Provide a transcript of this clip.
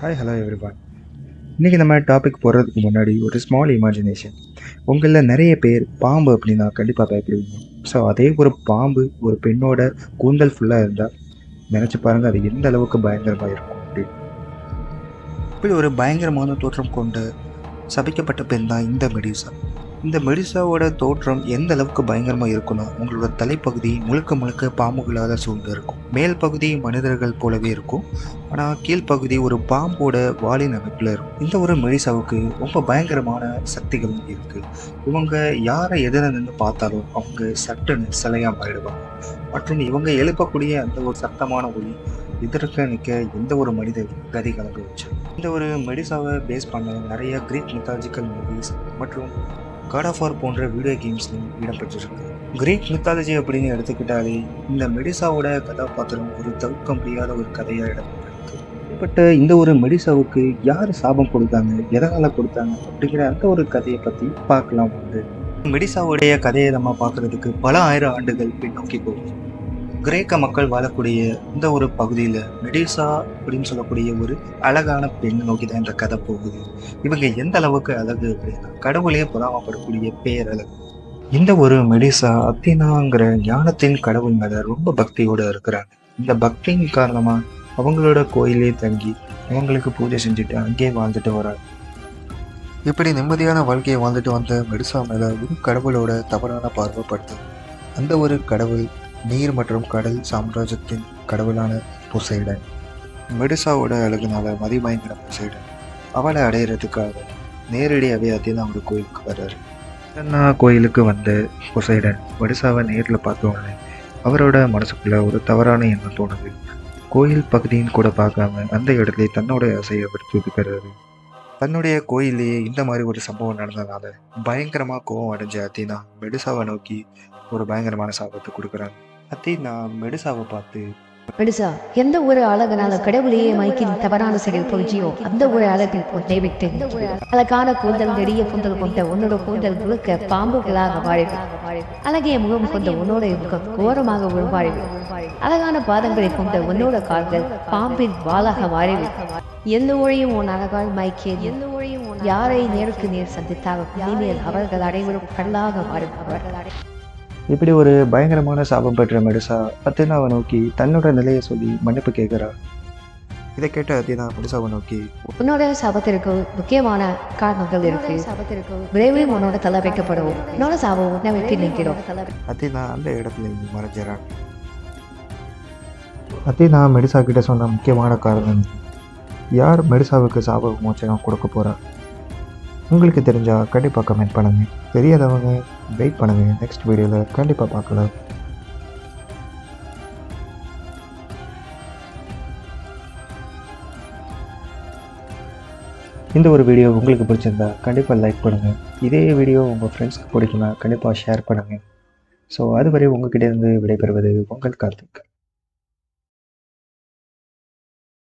Hi hello everyone. இன்றைக்கி நம்ம topic போகிறதுக்கு முன்னாடி ஒரு ஸ்மால் இமேஜினேஷன். உங்களில் நிறைய பேர் பாம்பு அப்படின்னா கண்டிப்பாக பயப்படுவீங்க. ஸோ அதே ஒரு பாம்பு ஒரு பெண்ணோட கூந்தல் ஃபுல்லாக இருந்தால் நினச்சி பாருங்கள் அது எந்த அளவுக்கு பயங்கரமாக இருக்கும் அப்படின்னு. இப்படி ஒரு பயங்கரமான தோற்றம் கொண்ட சபிக்கப்பட்ட பெண் தான் இந்த மெடிசா. இந்த மெடிசாவோட தோற்றம் எந்த அளவுக்கு பயங்கரமாக இருக்குன்னா, உங்களோட தலைப்பகுதி முழுக்க முழுக்க பாம்புகளால் சூழ்ந்து இருக்கும். மேல் பகுதி மனிதர்கள் போலவே இருக்கும், ஆனால் கீழ்ப்பகுதி ஒரு பாம்போட வாலின் அமைப்பில் இருக்கும். இந்த ஒரு மெடிசாவுக்கு ரொம்ப பயங்கரமான சக்திகளும் இருக்குது. இவங்க யாரை எதிர நின்று பார்த்தாலும் அவங்க சட்டுன்னு சிலையாக மாறிடுவாங்க. மற்றும் இவங்க எழுப்பக்கூடிய அந்த ஒரு சத்தமான ஒளி எதிர்க்க நிற்க எந்த ஒரு மனித கதி கலந்து வச்சு. இந்த ஒரு மெடிசாவை பேஸ் பண்ண நிறைய கிரீக் மித்தாலஜிக்கல் மூவிஸ் மற்றும் காட் ஆஃப் வார் போன்ற வீடியோ கேம்ஸ்லையும் இடம்பெற்றிருக்கு. கிரீக் மித்தாலஜி அப்படின்னு எடுத்துக்கிட்டாலே இந்த மெடிசாவோட கதாபாத்திரம் ஒரு தவிர்க்க முடியாத ஒரு கதையாக இடம்பெற்றிருக்கு. பட் இந்த ஒரு மெடிசாவுக்கு யார் சாபம் கொடுத்தாங்க, எதனால் கொடுத்தாங்க அப்படிங்கிற அந்த ஒரு கதையை பற்றி பார்க்கலாம். வந்து மெடிசாவுடைய கதையை நம்ம பார்க்குறதுக்கு பல ஆயிரம் ஆண்டுகள் பின்னோக்கி போகும். கிரேக்க மக்கள் வாழக்கூடிய இந்த ஒரு பகுதியில் மெடிசா அப்படின்னு சொல்லக்கூடிய ஒரு அழகான பெண் நோக்கி தான் இந்த கதை போகுது. இவங்க எந்த அளவுக்கு அழகு அப்படின்னா கடவுளே பொறாமப்படக்கூடிய பேரழகு. இந்த ஒரு மெடிசா அத்தினாங்கிற ஞானத்தின் கடவுள் மேல ரொம்ப பக்தியோடு இருக்கிறாங்க. இந்த பக்தியின் காரணமா அவங்களோட கோயிலே தங்கி அவங்களுக்கு பூஜை செஞ்சுட்டு அங்கேயே வாழ்ந்துட்டு வராங்க. இப்படி நிம்மதியான வாழ்க்கையை வாழ்ந்துட்டு வந்த மெடிசா மேல ஒரு கடவுளோட தவறான பார்வைப்படுது. அந்த ஒரு கடவுள் நீர் மற்றும் கடல் சாம்ராஜ்யத்தின் கடவுளான பொசைடன். மெடிசாவோட அழகுனால மதிமயங்கிற பொசைடன் அவளை அடையிறதுக்காக நேரடியாகவே அத்தினாவோட கோயிலுக்கு வர்றாரு. கோயிலுக்கு வந்த பொசைடன் மெடிசாவை நேரில் பார்த்த உடனே அவரோட மனசுக்குள்ள ஒரு தவறான எண்ணம் தோணுது. கோயில் பகுதின்னு கூட பார்க்காம அந்த இடத்துல தன்னோட ஆசையை அவர் தூக்கிக்கிறாரு. தன்னுடைய கோயிலேயே இந்த மாதிரி ஒரு சம்பவம் நடந்ததுனால பயங்கரமாக கோவம் அடைஞ்ச அத்தினா மெடிசாவை நோக்கி ஒரு பயங்கரமான சாபத்தை கொடுக்குறாங்க. அத்தினா மெடிசாவை பார்த்து, மெடிசா, எந்த ஒரு அழகனால கடவுளையே மயக்கி தவறான செயல் புரிஞ்சியோ அந்த ஒரு அழகில் பொண்ணை விட்டு அழகான கூந்தல் நெடிய கூந்தல் கொண்ட உன்னோட கூந்தல் முழுக்க பாம்புகளாக வாழிவு. அழகிய முகம் கொண்ட உன்னோட முகம் கோரமாக உருவாழிவு. அழகான பாதங்களை கொண்ட உன்னோட கால்கள் பாம்பின் வாளாக வாழிவு. எந்த ஒழியும் உன் அழகால் மயக்கியது யாரை நேருக்கு நேர் சந்தித்தாக இனிமேல் அவர்கள் அனைவரும் கல்லாக மாறுவார்கள். இப்படி ஒரு பயங்கரமான சாபம் பெற்ற மெடிசா அத்தினாவை நோக்கி தன்னோட நிலையை சொல்லி மன்னிப்பு கேட்குறா. இதை கேட்ட அத்தினா மெடிசாவை நோக்கி, உன்னோட சாபத்திற்கு முக்கியமான காரணங்கள் இருக்கு. விரைவில் உன்னோட தலை வைக்கப்படும். உன்னோட சாபம் உன்னை வைத்து நிற்கிறோம். அத்தினா அந்த இடத்துல இருந்து மறைஞ்சிடறாங்க. அத்தினா மெடிசா கிட்ட சொன்ன முக்கியமான காரணம் யார் மெடிசாவுக்கு சாப விமோச்சனம் கொடுக்க போறா. உங்களுக்கு தெரிஞ்சால் கண்டிப்பாக கமெண்ட் பண்ணுங்கள். தெரியாதவங்க வெயிட் பண்ணுங்கள், நெக்ஸ்ட் வீடியோவில் கண்டிப்பாக பார்க்கலாம். இந்த ஒரு வீடியோ உங்களுக்கு பிடிச்சிருந்தா கண்டிப்பாக லைக் பண்ணுங்கள். இதே வீடியோ உங்கள் ஃப்ரெண்ட்ஸ்க்கு பிடிக்குன்னா கண்டிப்பாக ஷேர் பண்ணுங்கள். ஸோ அதுவரை உங்கள்கிட்ட இருந்து விடைபெறுவது உங்கள் கார்த்திக்.